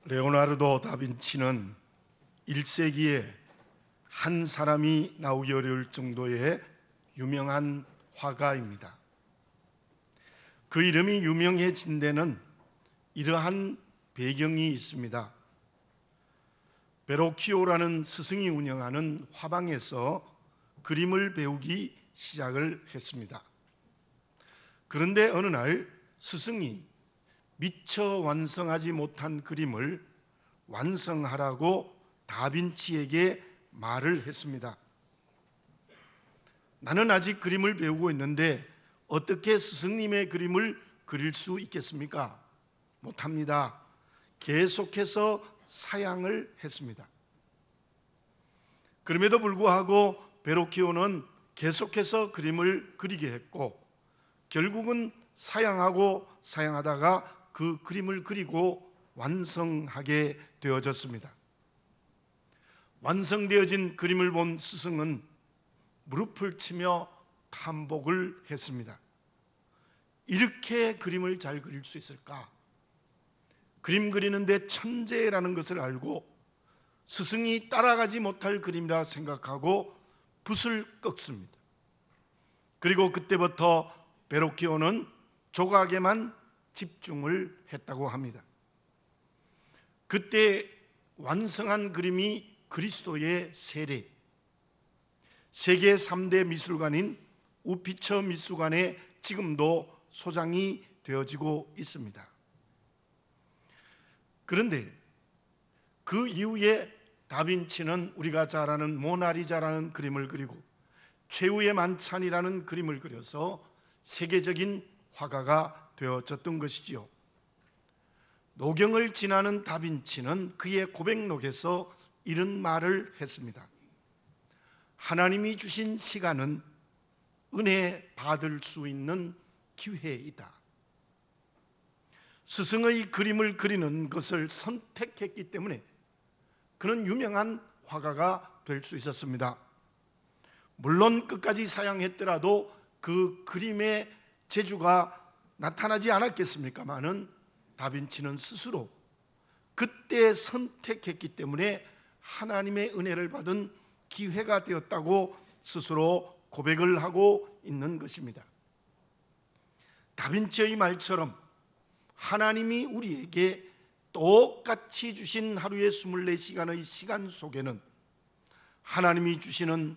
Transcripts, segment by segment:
레오나르도 다빈치는 1세기에 한 사람이 나오기 어려울 정도의 유명한 화가입니다. 그 이름이 유명해진 데는 이러한 배경이 있습니다. 베로키오라는 스승이 운영하는 화방에서 그림을 배우기 시작을 했습니다. 그런데 어느 날 스승이 미처 완성하지 못한 그림을 완성하라고 다빈치에게 말을 했습니다. 나는 아직 그림을 배우고 있는데 어떻게 스승님의 그림을 그릴 수 있겠습니까? 못합니다. 계속해서 사양을 했습니다. 그럼에도 불구하고 베로키오는 계속해서 그림을 그리게 했고 결국은 사양하고 사양하다가 그 그림을 그리고 완성하게 되어졌습니다. 완성되어진 그림을 본 스승은 무릎을 치며 탄복을 했습니다. 이렇게 그림을 잘 그릴 수 있을까? 그림 그리는데 천재라는 것을 알고 스승이 따라가지 못할 그림이라 생각하고 붓을 꺾습니다. 그리고 그때부터 베로키오는 조각에만 집중을 했다고 합니다. 그때 완성한 그림이 그리스도의 세례, 세계 3대 미술관인 우피처 미술관에 지금도 소장이 되어지고 있습니다. 그런데 그 이후에 다빈치는 우리가 잘 아는 모나리자라는 그림을 그리고 최후의 만찬이라는 그림을 그려서 세계적인 화가가 되어졌던 것이지요. 노경을 지나는 다빈치는 그의 고백록에서 이런 말을 했습니다. 하나님이 주신 시간은 은혜 받을 수 있는 기회이다. 스승의 그림을 그리는 것을 선택했기 때문에 그는 유명한 화가가 될 수 있었습니다. 물론 끝까지 사양했더라도 그 그림의 재주가 나타나지 않았겠습니까마는 다빈치는 스스로 그때 선택했기 때문에 하나님의 은혜를 받은 기회가 되었다고 스스로 고백을 하고 있는 것입니다. 다빈치의 말처럼 하나님이 우리에게 똑같이 주신 하루의 24시간의 시간 속에는 하나님이 주시는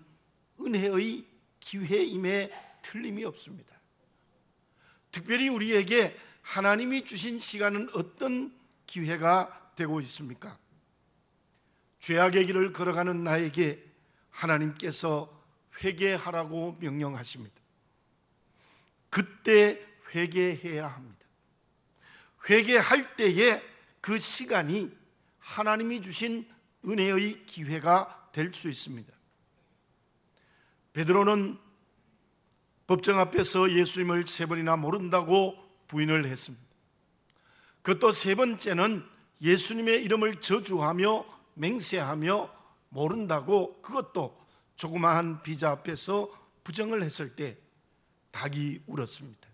은혜의 기회임에 틀림이 없습니다. 특별히 우리에게 하나님이 주신 시간은 어떤 기회가 되고 있습니까? 죄악의 길을 걸어가는 나에게 하나님께서 회개하라고 명령하십니다. 그때 회개해야 합니다. 회개할 때에 그 시간이 하나님이 주신 은혜의 기회가 될 수 있습니다. 베드로는 법정 앞에서 예수님을 3번이나 모른다고 부인을 했습니다. 그것도 3번째는 예수님의 이름을 저주하며 맹세하며 모른다고 그것도 조그마한 비자 앞에서 부정을 했을 때 닭이 울었습니다.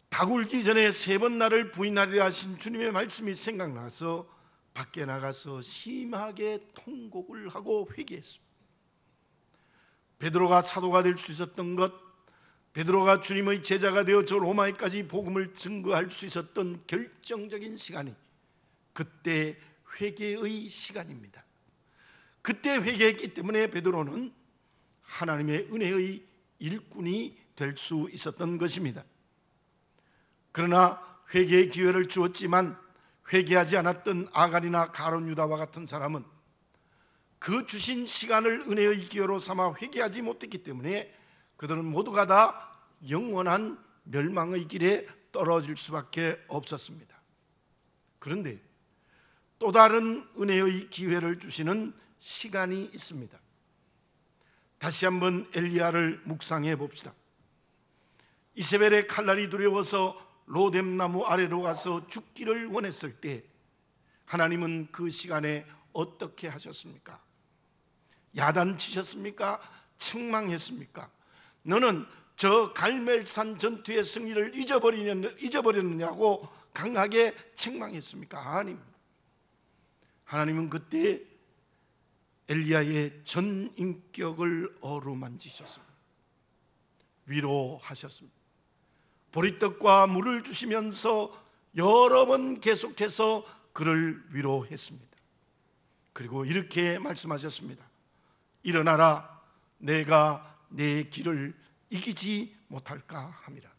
닭 울기 전에 3번 나를 부인하리라 하신 주님의 말씀이 생각나서 밖에 나가서 심하게 통곡을 하고 회개했습니다. 베드로가 사도가 될 수 있었던 것, 베드로가 주님의 제자가 되어 저 로마에까지 복음을 증거할 수 있었던 결정적인 시간이 그때 회개의 시간입니다. 그때 회개했기 때문에 베드로는 하나님의 은혜의 일꾼이 될 수 있었던 것입니다. 그러나 회개의 기회를 주었지만 회개하지 않았던 아간이나 가룟 유다와 같은 사람은 그 주신 시간을 은혜의 기회로 삼아 회개하지 못했기 때문에 그들은 모두가 다 영원한 멸망의 길에 떨어질 수밖에 없었습니다. 그런데 또 다른 은혜의 기회를 주시는 시간이 있습니다. 다시 한번 엘리야를 묵상해 봅시다. 이세벨의 칼날이 두려워서 로뎀나무 아래로 가서 죽기를 원했을 때 하나님은 그 시간에 어떻게 하셨습니까? 야단치셨습니까? 책망했습니까? 너는 저 갈멜산 전투의 승리를 잊어버렸느냐고 강하게 책망했습니까? 아닙니다. 하나님은 그때 엘리야의 전 인격을 어루만지셨습니다. 위로하셨습니다. 보리떡과 물을 주시면서 여러 번 계속해서 그를 위로했습니다. 그리고 이렇게 말씀하셨습니다. 일어나라, 내가 내 길을 이기지 못할까 함이라.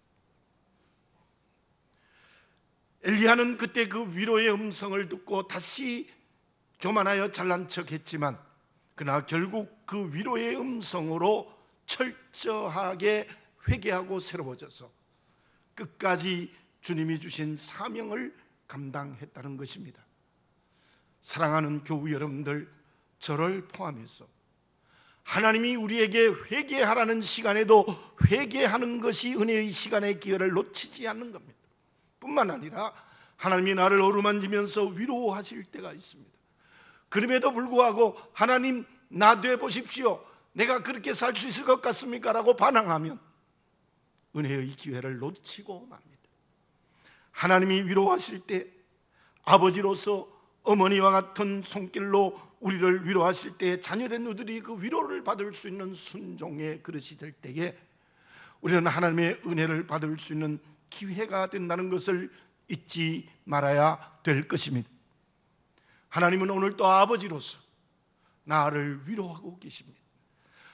엘리야는 그때 그 위로의 음성을 듣고 다시 교만하여 잘난 척했지만, 그러나 결국 그 위로의 음성으로 철저하게 회개하고 새로워져서 끝까지 주님이 주신 사명을 감당했다는 것입니다. 사랑하는 교우 여러분들, 저를 포함해서 하나님이 우리에게 회개하라는 시간에도 회개하는 것이 은혜의 시간의 기회를 놓치지 않는 겁니다. 뿐만 아니라 하나님이 나를 어루만지면서 위로하실 때가 있습니다. 그럼에도 불구하고 하나님, 나 돼 보십시오, 내가 그렇게 살 수 있을 것 같습니까? 라고 반항하면 은혜의 기회를 놓치고 맙니다. 하나님이 위로하실 때, 아버지로서 어머니와 같은 손길로 우리를 위로하실 때 자녀된 누들이 그 위로를 받을 수 있는 순종의 그릇이 될 때에 우리는 하나님의 은혜를 받을 수 있는 기회가 된다는 것을 잊지 말아야 될 것입니다. 하나님은 오늘도 아버지로서 나를 위로하고 계십니다.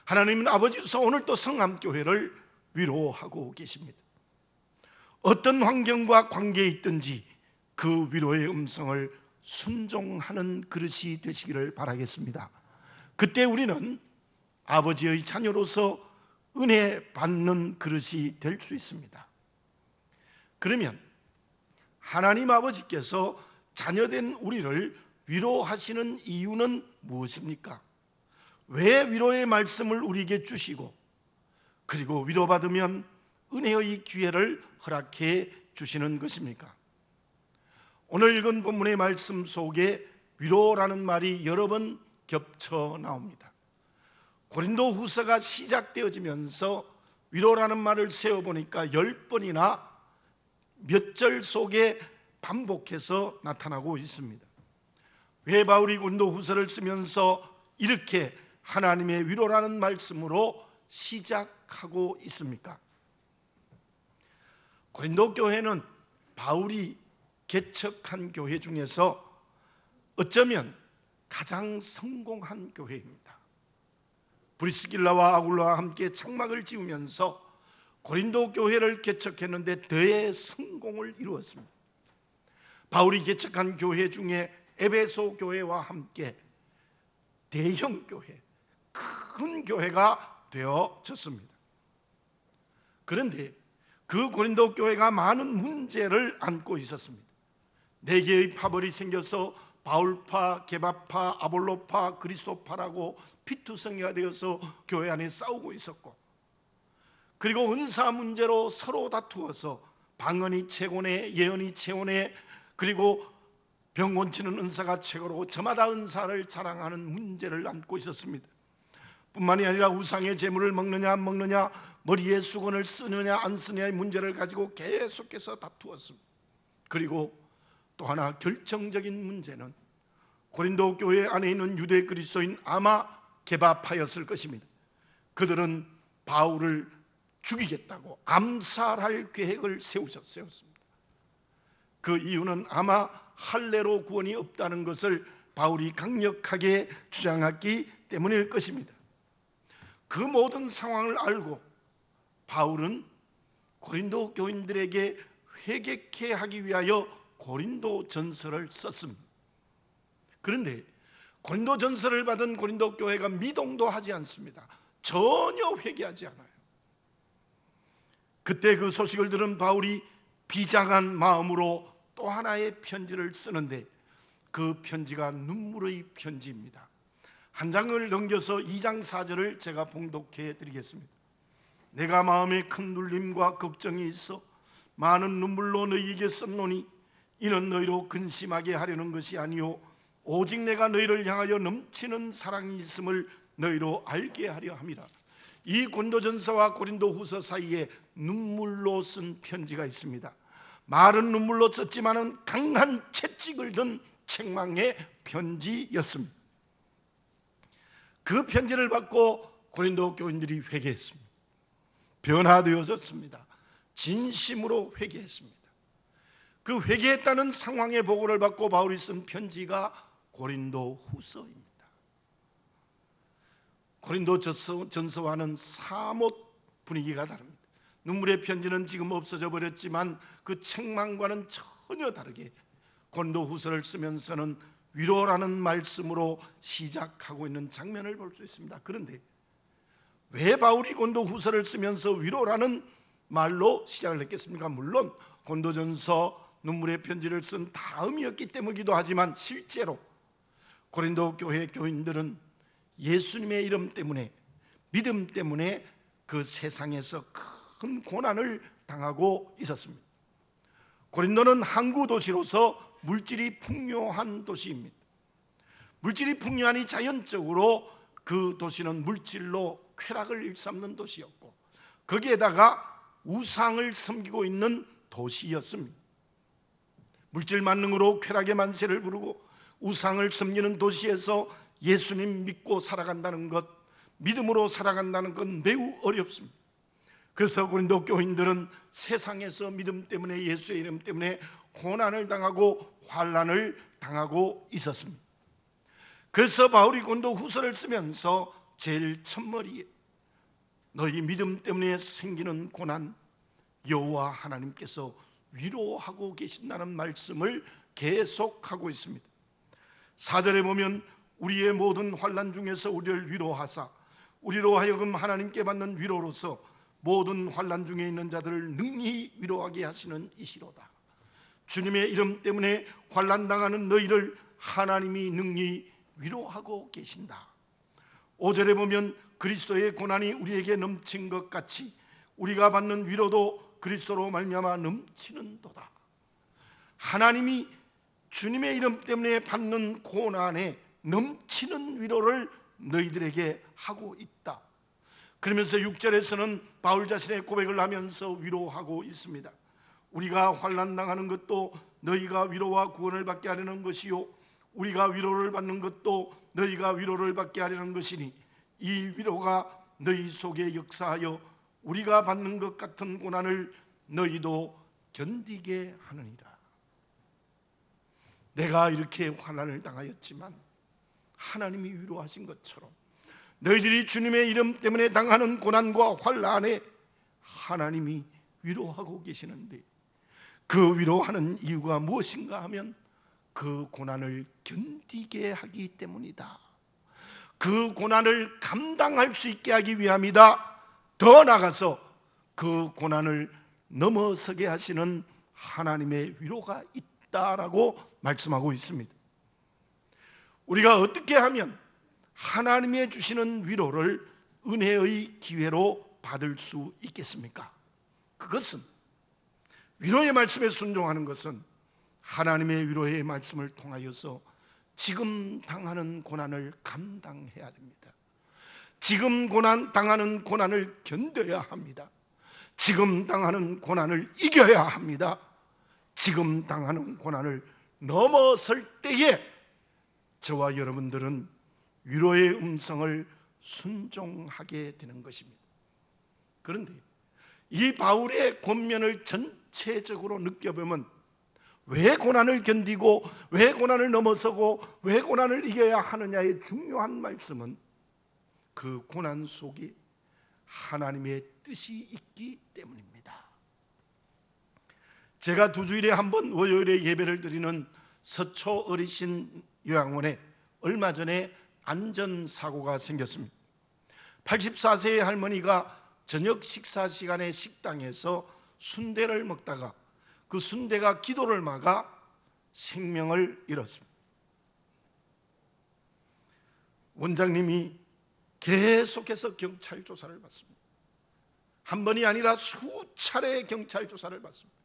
하나님은 아버지로서 오늘도 성암교회를 위로하고 계십니다. 어떤 환경과 관계에 있든지 그 위로의 음성을 순종하는 그릇이 되시기를 바라겠습니다. 그때 우리는 아버지의 자녀로서 은혜 받는 그릇이 될 수 있습니다. 그러면 하나님 아버지께서 자녀된 우리를 위로하시는 이유는 무엇입니까? 왜 위로의 말씀을 우리에게 주시고, 그리고 위로받으면 은혜의 기회를 허락해 주시는 것입니까? 오늘 읽은 본문의 말씀 속에 위로라는 말이 여러 번 겹쳐 나옵니다. 고린도 후서가 시작되어지면서 위로라는 말을 세어보니까 10번이나 몇 절 속에 반복해서 나타나고 있습니다. 왜 바울이 고린도 후서를 쓰면서 이렇게 하나님의 위로라는 말씀으로 시작하고 있습니까? 고린도 교회는 바울이 개척한 교회 중에서 어쩌면 가장 성공한 교회입니다. 브리스길라와 아굴라와 함께 장막을 지으면서 고린도 교회를 개척했는데 대성공을 이루었습니다. 바울이 개척한 교회 중에 에베소 교회와 함께 대형 교회, 큰 교회가 되어졌습니다. 그런데 그 고린도 교회가 많은 문제를 안고 있었습니다. 4개의 파벌이 생겨서 바울파, 게바파, 아볼로파, 그리스도파라고 피투성이가 되어서 교회 안에 싸우고 있었고, 그리고 은사 문제로 서로 다투어서 방언이 최고네, 예언이 최고네, 그리고 병 고치는 은사가 최고로 저마다 은사를 자랑하는 문제를 안고 있었습니다. 뿐만이 아니라 우상의 제물을 먹느냐 안 먹느냐, 머리에 수건을 쓰느냐 안 쓰느냐의 문제를 가지고 계속해서 다투었습니다. 그리고 또 하나 결정적인 문제는 고린도 교회 안에 있는 유대 그리스도인 아마 게바파였을 것입니다. 그들은 바울을 죽이겠다고 암살할 계획을 세웠습니다. 그 이유는 아마 할례로 구원이 없다는 것을 바울이 강력하게 주장했기 때문일 것입니다. 그 모든 상황을 알고 바울은 고린도 교인들에게 회개케 하기 위하여 고린도 전서를 썼습니다. 그런데 고린도 전서를 받은 고린도 교회가 미동도 하지 않습니다. 전혀 회개하지 않아요. 그때 그 소식을 들은 바울이 비장한 마음으로 또 하나의 편지를 쓰는데, 그 편지가 눈물의 편지입니다. 한 장을 넘겨서 2장 4절을 제가 봉독해 드리겠습니다. 내가 마음에 큰 눌림과 걱정이 있어 많은 눈물로 너희에게 썼노니 이는 너희로 근심하게 하려는 것이 아니요 오직 내가 너희를 향하여 넘치는 사랑이 있음을 너희로 알게 하려 함이라. 이 고린도전서와 고린도후서 사이에 눈물로 쓴 편지가 있습니다. 말은 눈물로 썼지만은 강한 채찍을 든 책망의 편지였습니다. 그 편지를 받고 고린도 교인들이 회개했습니다. 변화되어졌습니다. 진심으로 회개했습니다. 그 회개했다는 상황의 보고를 받고 바울이 쓴 편지가 고린도 후서입니다. 고린도 전서와는 사뭇 분위기가 다릅니다. 눈물의 편지는 지금 없어져 버렸지만 그 책망과는 전혀 다르게 고린도 후서를 쓰면서는 위로라는 말씀으로 시작하고 있는 장면을 볼 수 있습니다. 그런데 왜 바울이 고린도 후서를 쓰면서 위로라는 말로 시작을 했겠습니까? 물론 고린도전서 눈물의 편지를 쓴 다음이었기 때문이기도 하지만 실제로 고린도 교회 교인들은 예수님의 이름 때문에, 믿음 때문에 그 세상에서 큰 고난을 당하고 있었습니다. 고린도는 항구 도시로서 물질이 풍요한 도시입니다. 물질이 풍요하니 자연적으로 그 도시는 물질로 쾌락을 일삼는 도시였고, 거기에다가 우상을 섬기고 있는 도시였습니다. 물질 만능으로 쾌락의 만세를 부르고 우상을 섬기는 도시에서 예수님 믿고 살아간다는 것, 믿음으로 살아간다는 건 매우 어렵습니다. 그래서 고린도 교인들은 세상에서 믿음 때문에, 예수의 이름 때문에 고난을 당하고 환난을 당하고 있었습니다. 그래서 바울이 고린도 후서를 쓰면서 제일 첫머리에 너희 믿음 때문에 생기는 고난 여호와 하나님께서 위로하고 계신다는 말씀을 계속하고 있습니다. 4절에 보면 우리의 모든 환난 중에서 우리를 위로하사 우리로 하여금 하나님께 받는 위로로서 모든 환난 중에 있는 자들을 능히 위로하게 하시는 이시로다. 주님의 이름 때문에 환난 당하는 너희를 하나님이 능히 위로하고 계신다. 5절에 보면 그리스도의 고난이 우리에게 넘친 것 같이 우리가 받는 위로도 그리스도로 말미암아 넘치는도다. 하나님이 주님의 이름 때문에 받는 고난에 넘치는 위로를 너희들에게 하고 있다. 그러면서 6절에서는 바울 자신의 고백을 하면서 위로하고 있습니다. 우리가 환난 당하는 것도 너희가 위로와 구원을 받게 하려는 것이요 우리가 위로를 받는 것도 너희가 위로를 받게 하려는 것이니 이 위로가 너희 속에 역사하여 우리가 받는 것 같은 고난을 너희도 견디게 하느니라. 내가 이렇게 환난을 당하였지만 하나님이 위로하신 것처럼 너희들이 주님의 이름 때문에 당하는 고난과 환난에 하나님이 위로하고 계시는데, 그 위로하는 이유가 무엇인가 하면 그 고난을 견디게 하기 때문이다. 그 고난을 감당할 수 있게 하기 위함이다. 더 나아가서 그 고난을 넘어서게 하시는 하나님의 위로가 있다라고 말씀하고 있습니다. 우리가 어떻게 하면 하나님의 주시는 위로를 은혜의 기회로 받을 수 있겠습니까? 그것은, 위로의 말씀에 순종하는 것은 하나님의 위로의 말씀을 통하여서 지금 당하는 고난을 감당해야 됩니다. 지금 당하는 고난을 견뎌야 합니다. 지금 당하는 고난을 이겨야 합니다. 지금 당하는 고난을 넘어설 때에 저와 여러분들은 위로의 음성을 순종하게 되는 것입니다. 그런데 이 바울의 권면을 전체적으로 느껴보면 왜 고난을 견디고 왜 고난을 넘어서고 왜 고난을 이겨야 하느냐의 중요한 말씀은 그 고난 속에 하나님의 뜻이 있기 때문입니다. 제가 2주일에 한 번 월요일에 예배를 드리는 서초 어르신 요양원에 얼마 전에 안전사고가 생겼습니다. 84세의 할머니가 저녁 식사 시간에 식당에서 순대를 먹다가 그 순대가 기도를 막아 생명을 잃었습니다. 원장님이 계속해서 경찰 조사를 받습니다. 한 번이 아니라 수차례 경찰 조사를 받습니다.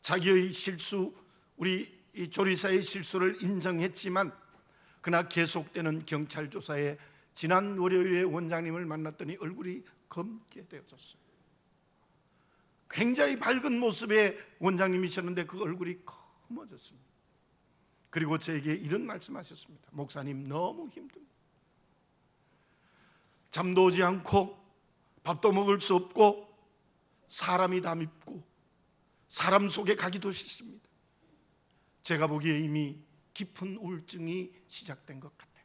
자기의 실수, 우리 이 조리사의 실수를 인정했지만 그러나 계속되는 경찰 조사에 지난 월요일에 원장님을 만났더니 얼굴이 검게 되어졌어요. 굉장히 밝은 모습의 원장님이셨는데 그 얼굴이 검어졌습니다. 그리고 저에게 이런 말씀하셨습니다. 목사님, 너무 힘듭니다. 잠도 오지 않고 밥도 먹을 수 없고 사람이 다 밉고 사람 속에 가기도 싫습니다. 제가 보기에 이미 깊은 우울증이 시작된 것 같아요.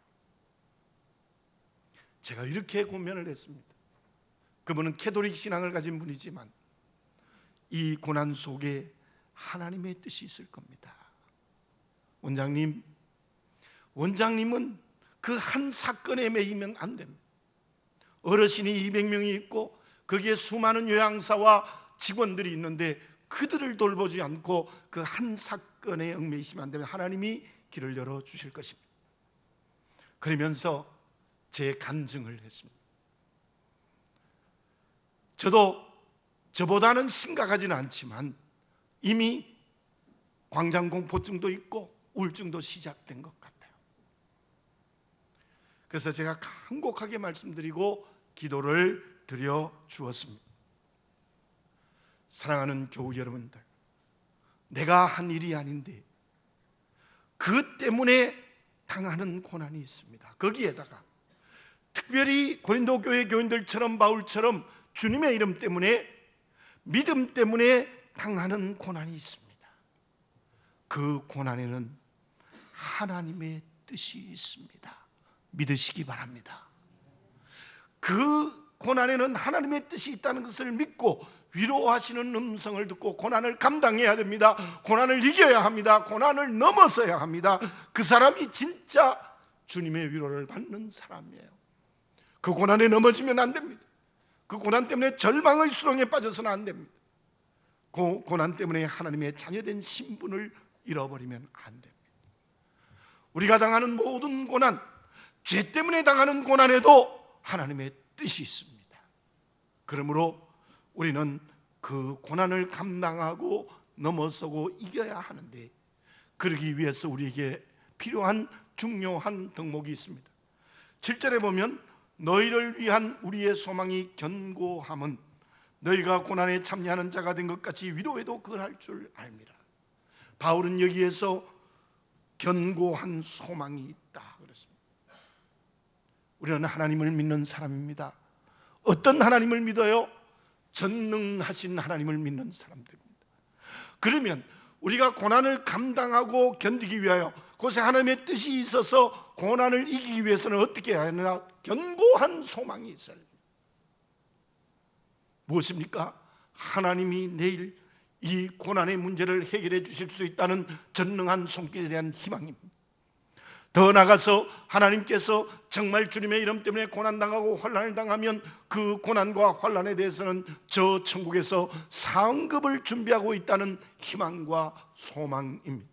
제가 이렇게 고민을 했습니다. 그분은 캐톨릭 신앙을 가진 분이지만 이 고난 속에 하나님의 뜻이 있을 겁니다. 원장님은 그 한 사건에 매이면 안 됩니다. 어르신이 200명이 있고 거기에 수많은 요양사와 직원들이 있는데 그들을 돌보지 않고 그 한 사건에 얽매이시면 안 되면 하나님이 길을 열어주실 것입니다. 그러면서 제 간증을 했습니다. 저도 저보다는 심각하지는 않지만 이미 광장공포증도 있고 우울증도 시작된 것 같아요. 그래서 제가 간곡하게 말씀드리고 기도를 드려 주었습니다. 사랑하는 교우 여러분들, 내가 한 일이 아닌데 그 때문에 당하는 고난이 있습니다. 거기에다가 특별히 고린도 교회 교인들처럼 바울처럼 주님의 이름 때문에, 믿음 때문에 당하는 고난이 있습니다. 그 고난에는 하나님의 뜻이 있습니다. 믿으시기 바랍니다. 그 고난에는 하나님의 뜻이 있다는 것을 믿고 위로하시는 음성을 듣고 고난을 감당해야 됩니다. 고난을 이겨야 합니다. 고난을 넘어서야 합니다. 그 사람이 진짜 주님의 위로를 받는 사람이에요. 그 고난에 넘어지면 안 됩니다. 그 고난 때문에 절망의 수렁에 빠져서는 안 됩니다. 그 고난 때문에 하나님의 자녀된 신분을 잃어버리면 안 됩니다. 우리가 당하는 모든 고난, 죄 때문에 당하는 고난에도 하나님의 뜻이 있습니다. 그러므로 우리는 그 고난을 감당하고 넘어서고 이겨야 하는데, 그러기 위해서 우리에게 필요한 중요한 덕목이 있습니다. 7절에 보면 너희를 위한 우리의 소망이 견고함은 너희가 고난에 참여하는 자가 된 것 같이 위로에도 그할 줄 압니다. 바울은 여기에서 견고한 소망이 있다 그랬습니다. 우리는 하나님을 믿는 사람입니다. 어떤 하나님을 믿어요? 전능하신 하나님을 믿는 사람들입니다. 그러면 우리가 고난을 감당하고 견디기 위하여 그것에 하나님의 뜻이 있어서 고난을 이기기 위해서는 어떻게 해야 하느냐? 견고한 소망이 있어야 합니다. 무엇입니까? 하나님이 내일 이 고난의 문제를 해결해 주실 수 있다는 전능한 손길에 대한 희망입니다. 더 나아가서 하나님께서 정말 주님의 이름 때문에 고난당하고 환난을 당하면 그 고난과 환난에 대해서는 저 천국에서 상급을 준비하고 있다는 희망과 소망입니다.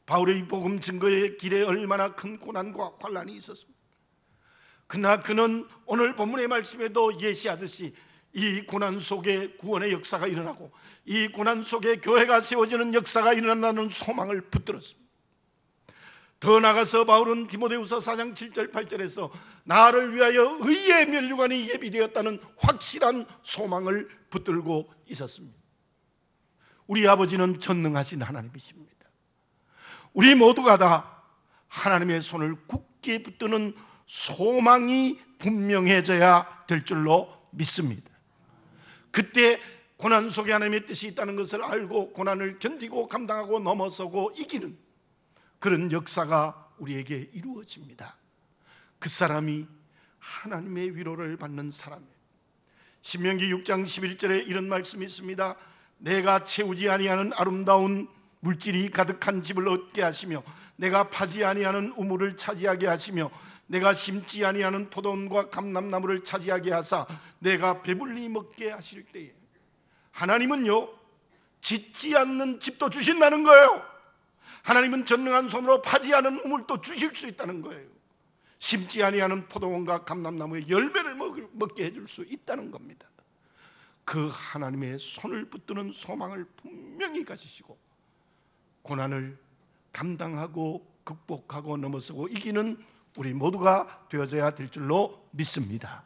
바울의 복음 증거의 길에 얼마나 큰 고난과 환난이 있었습니다. 그러나 그는 오늘 본문의 말씀에도 예시하듯이 이 고난 속에 구원의 역사가 일어나고 이 고난 속에 교회가 세워지는 역사가 일어난다는 소망을 붙들었습니다. 더 나아가서 바울은 디모데후서 4장 7절 8절에서 나를 위하여 의의 면류관이 예비되었다는 확실한 소망을 붙들고 있었습니다. 우리 아버지는 전능하신 하나님이십니다. 우리 모두가 다 하나님의 손을 굳게 붙드는 소망이 분명해져야 될 줄로 믿습니다. 그때 고난 속에 하나님의 뜻이 있다는 것을 알고 고난을 견디고 감당하고 넘어서고 이기는 그런 역사가 우리에게 이루어집니다. 그 사람이 하나님의 위로를 받는 사람이에요. 신명기 6장 11절에 이런 말씀이 있습니다. 내가 채우지 아니하는 아름다운 물질이 가득한 집을 얻게 하시며 내가 파지 아니하는 우물을 차지하게 하시며 내가 심지 아니하는 포도원과 감람나무를 차지하게 하사 내가 배불리 먹게 하실 때에, 하나님은요 짓지 않는 집도 주신다는 거예요. 하나님은 전능한 손으로 파지 않은 우물도 주실 수 있다는 거예요. 심지 아니하는 포도원과 감람나무의 열매를 먹게 해줄 수 있다는 겁니다. 그 하나님의 손을 붙드는 소망을 분명히 가지시고 고난을 감당하고 극복하고 넘어서고 이기는 우리 모두가 되어져야 될 줄로 믿습니다.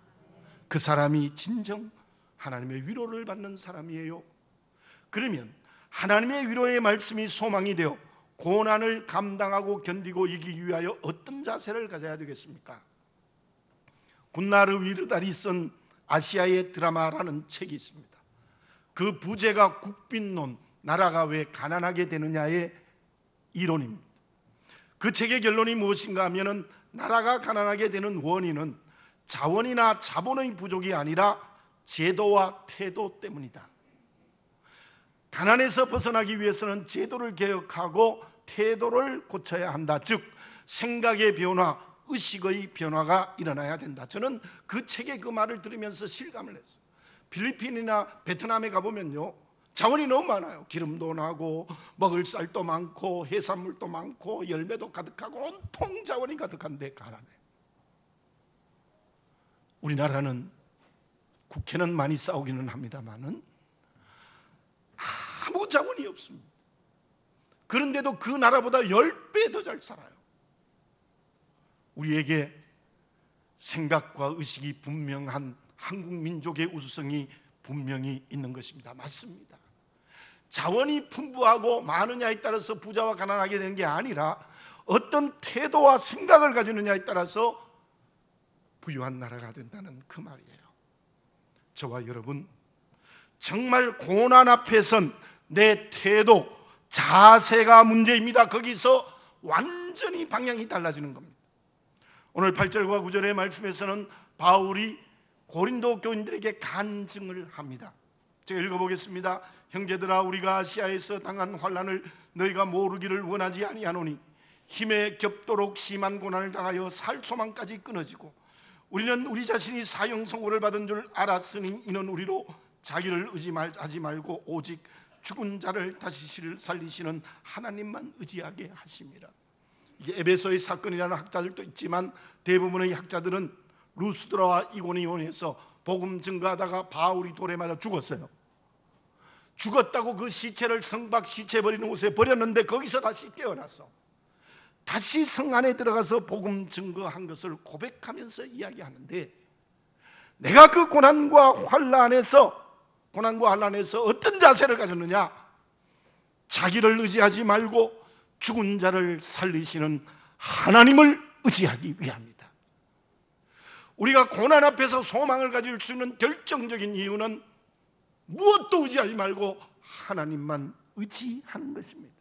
그 사람이 진정 하나님의 위로를 받는 사람이에요. 그러면 하나님의 위로의 말씀이 소망이 되어 고난을 감당하고 견디고 이기기 위하여 어떤 자세를 가져야 되겠습니까? 굿나르 위르달이 쓴 아시아의 드라마라는 책이 있습니다. 그 부제가 국빈론, 나라가 왜 가난하게 되느냐의 이론입니다. 그 책의 결론이 무엇인가 하면은 나라가 가난하게 되는 원인은 자원이나 자본의 부족이 아니라 제도와 태도 때문이다. 가난에서 벗어나기 위해서는 제도를 개혁하고 태도를 고쳐야 한다. 즉 생각의 변화, 의식의 변화가 일어나야 된다. 저는 그 책의 그 말을 들으면서 실감을 했어요. 필리핀이나 베트남에 가보면요, 자원이 너무 많아요. 기름도 나고 먹을 쌀도 많고 해산물도 많고 열매도 가득하고 온통 자원이 가득한데 가난해요. 우리나라는 국회는 많이 싸우기는 합니다만은 아무 자원이 없습니다. 그런데도 그 나라보다 10배 더 잘 살아요. 우리에게 생각과 의식이 분명한 한국 민족의 우수성이 분명히 있는 것입니다. 맞습니다. 자원이 풍부하고 많으냐에 따라서 부자와 가난하게 되는 게 아니라 어떤 태도와 생각을 가지느냐에 따라서 부유한 나라가 된다는 그 말이에요. 저와 여러분, 정말 고난 앞에선 내 태도, 자세가 문제입니다. 거기서 완전히 방향이 달라지는 겁니다. 오늘 8절과 9절의 말씀에서는 바울이 고린도 교인들에게 간증을 합니다. 제가 읽어보겠습니다. 형제들아, 우리가 아시아에서 당한 환난을 너희가 모르기를 원하지 아니하노니 힘에 겹도록 심한 고난을 당하여 살 소망까지 끊어지고 우리는 우리 자신이 사형 선고를 받은 줄 알았으니 이는 우리로 자기를 의지하지 말고 오직 죽은 자를 다시 살리시는 하나님만 의지하게 하심이라. 이게 에베소의 사건이라는 학자들도 있지만 대부분의 학자들은 루스드라와 이고니온에서 복음 증거하다가 바울이 돌에 맞아 죽었어요. 죽었다고 그 시체를 성박 시체 버리는 곳에 버렸는데 거기서 다시 깨어났어. 다시 성 안에 들어가서 복음 증거한 것을 고백하면서 이야기하는데, 내가 그 고난과 환난에서 어떤 자세를 가졌느냐? 자기를 의지하지 말고 죽은 자를 살리시는 하나님을 의지하기 위함이다. 우리가 고난 앞에서 소망을 가질 수 있는 결정적인 이유는 무엇도 의지하지 말고 하나님만 의지하는 것입니다.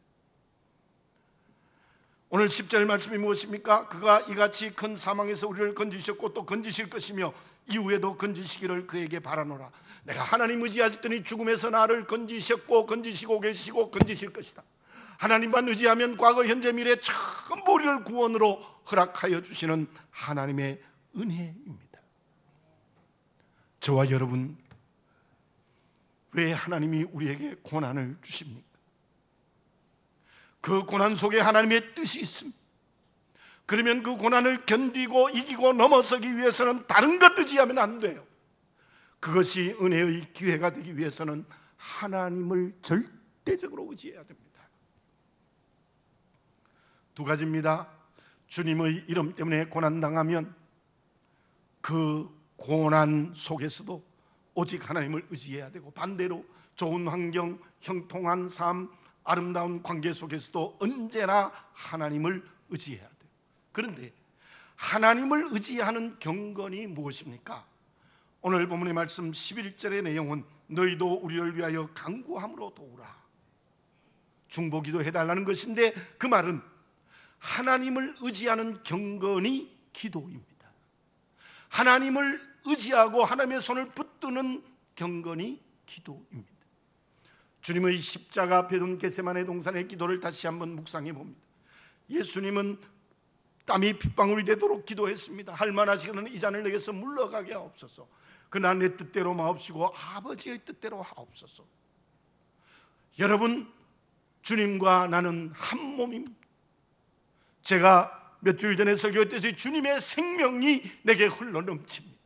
오늘 10절 말씀이 무엇입니까? 그가 이같이 큰 사망에서 우리를 건지셨고 또 건지실 것이며 이후에도 건지시기를 그에게 바라노라. 내가 하나님 의지하셨더니 죽음에서 나를 건지셨고 건지시고 계시고 건지실 것이다. 하나님만 의지하면 과거 현재 미래 전부 우리를 구원으로 허락하여 주시는 하나님의 은혜입니다. 저와 여러분, 왜 하나님이 우리에게 고난을 주십니까? 그 고난 속에 하나님의 뜻이 있습니다. 그러면 그 고난을 견디고 이기고 넘어서기 위해서는 다른 것 의지하면 안 돼요. 그것이 은혜의 기회가 되기 위해서는 하나님을 절대적으로 의지해야 됩니다. 두 가지입니다. 주님의 이름 때문에 고난당하면 그 고난 속에서도 오직 하나님을 의지해야 되고, 반대로 좋은 환경, 형통한 삶, 아름다운 관계 속에서도 언제나 하나님을 의지해야 돼요. 그런데 하나님을 의지하는 경건이 무엇입니까? 오늘 본문의 말씀 11절의 내용은 너희도 우리를 위하여 간구함으로 도우라, 중보기도 해달라는 것인데, 그 말은 하나님을 의지하는 경건이 기도입니다. 하나님을 의지하고 하나님의 손을 붙드는 경건이 기도입니다. 주님의 십자가 앞에 둔 겟세마네 동산의 기도를 다시 한번 묵상해 봅니다. 예수님은 땀이 핏방울이 되도록 기도했습니다. 할만하시거든 이 잔을 내게서 물러가게 하옵소서. 그러나 내 뜻대로 마옵시고 아버지의 뜻대로 하옵소서. 여러분, 주님과 나는 한 몸입니다. 제가 몇 주일 전에 설교했듯이 주님의 생명이 내게 흘러넘칩니다.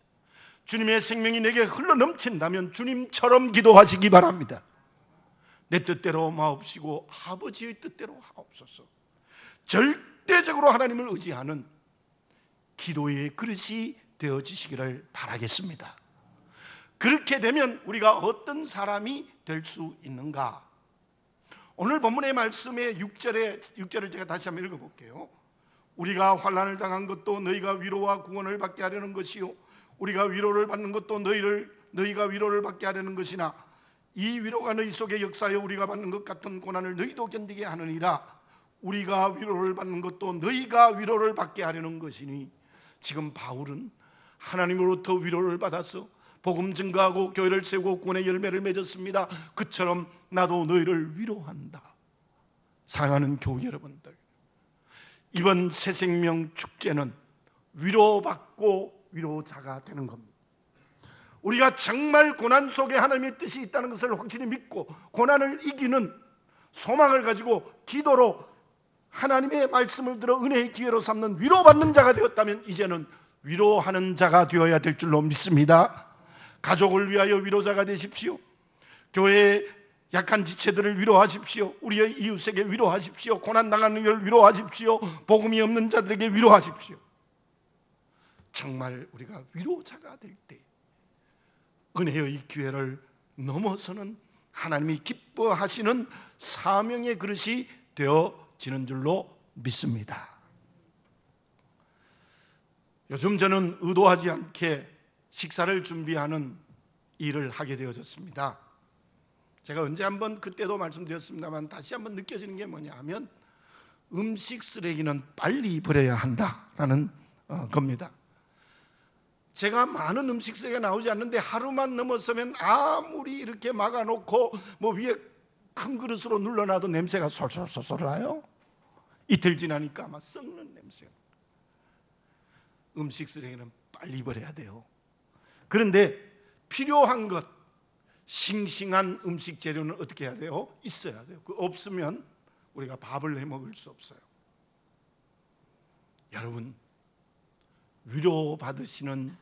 주님의 생명이 내게 흘러넘친다면 주님처럼 기도하시기 바랍니다. 내 뜻대로 마옵시고 아버지의 뜻대로 하옵소서. 절대적으로 하나님을 의지하는 기도의 그릇이 되어지시기를 바라겠습니다. 그렇게 되면 우리가 어떤 사람이 될 수 있는가? 오늘 본문의 말씀의 6절을 제가 다시 한번 읽어볼게요. 우리가 환난을 당한 것도 너희가 위로와 구원을 받게 하려는 것이요 우리가 위로를 받는 것도 너희가 위로를 받게 하려는 것이나 이 위로가 너희 속에 역사하여 우리가 받는 것 같은 고난을 너희도 견디게 하느니라. 우리가 위로를 받는 것도 너희가 위로를 받게 하려는 것이니. 지금 바울은 하나님으로부터 위로를 받아서 복음 증거하고 교회를 세우고 구원의 열매를 맺었습니다. 그처럼 나도 너희를 위로한다. 사랑하는 교회 여러분들, 이번 새생명 축제는 위로받고 위로자가 되는 겁니다. 우리가 정말 고난 속에 하나님의 뜻이 있다는 것을 확실히 믿고 고난을 이기는 소망을 가지고 기도로 하나님의 말씀을 들어 은혜의 기회로 삼는 위로받는 자가 되었다면 이제는 위로하는 자가 되어야 될 줄로 믿습니다. 가족을 위하여 위로자가 되십시오. 교회의 약한 지체들을 위로하십시오. 우리의 이웃에게 위로하십시오. 고난당하는 이를 위로하십시오. 복음이 없는 자들에게 위로하십시오. 정말 우리가 위로자가 될 때 은혜의 기회를 넘어서는 하나님이 기뻐하시는 사명의 그릇이 되어지는 줄로 믿습니다. 요즘 저는 의도하지 않게 식사를 준비하는 일을 하게 되어졌습니다. 제가 언제 한번 그때도 말씀드렸습니다만 다시 한번 느껴지는 게 뭐냐 하면 음식 쓰레기는 빨리 버려야 한다라는 겁니다. 제가 많은 음식 쓰레기가 나오지 않는데 하루만 넘어서면 아무리 이렇게 막아놓고 뭐 위에 큰 그릇으로 눌러놔도 냄새가 솔솔솔솔 나요. 이틀 지나니까 아마 썩는 냄새가. 음식 쓰레기는 빨리 버려야 돼요. 그런데 필요한 것, 싱싱한 음식 재료는 어떻게 해야 돼요? 있어야 돼요. 그 없으면 우리가 밥을 해 먹을 수 없어요. 여러분, 위로받으시는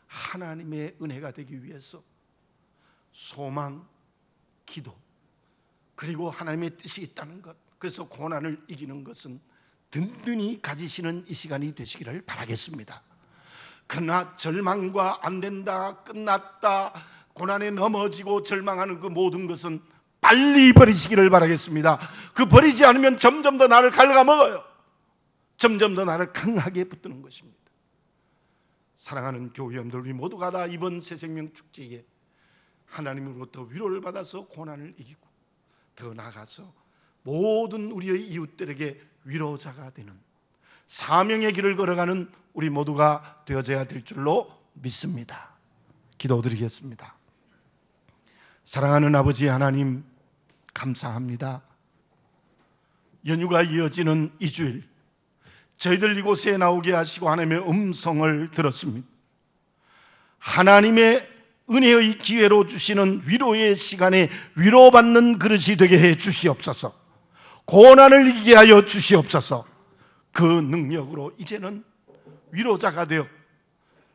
하나님의 은혜가 되기 위해서 소망, 기도, 그리고 하나님의 뜻이 있다는 것, 그래서 고난을 이기는 것은 든든히 가지시는 이 시간이 되시기를 바라겠습니다. 그러나 절망과 안 된다, 끝났다, 고난에 넘어지고 절망하는 그 모든 것은 빨리 버리시기를 바라겠습니다. 그 버리지 않으면 점점 더 나를 갉아먹어요. 점점 더 나를 강하게 붙드는 것입니다. 사랑하는 교회 여러분들, 우리 모두가 다 이번 새생명 축제에 하나님으로부터 위로를 받아서 고난을 이기고 더 나아가서 모든 우리의 이웃들에게 위로자가 되는 사명의 길을 걸어가는 우리 모두가 되어져야 될 줄로 믿습니다. 기도드리겠습니다. 사랑하는 아버지 하나님, 감사합니다. 연휴가 이어지는 이 주일 저희들 이곳에 나오게 하시고 하나님의 음성을 들었습니다. 하나님의 은혜의 기회로 주시는 위로의 시간에 위로받는 그릇이 되게 해 주시옵소서. 고난을 이기게 하여 주시옵소서. 그 능력으로 이제는 위로자가 되어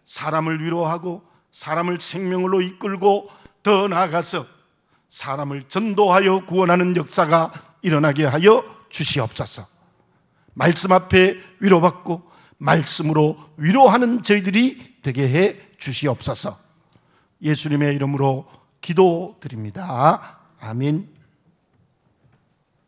사람을 위로하고 사람을 생명으로 이끌고 더 나아가서 사람을 전도하여 구원하는 역사가 일어나게 하여 주시옵소서. 말씀 앞에 위로받고 말씀으로 위로하는 저희들이 되게 해 주시옵소서. 예수님의 이름으로 기도드립니다. 아멘.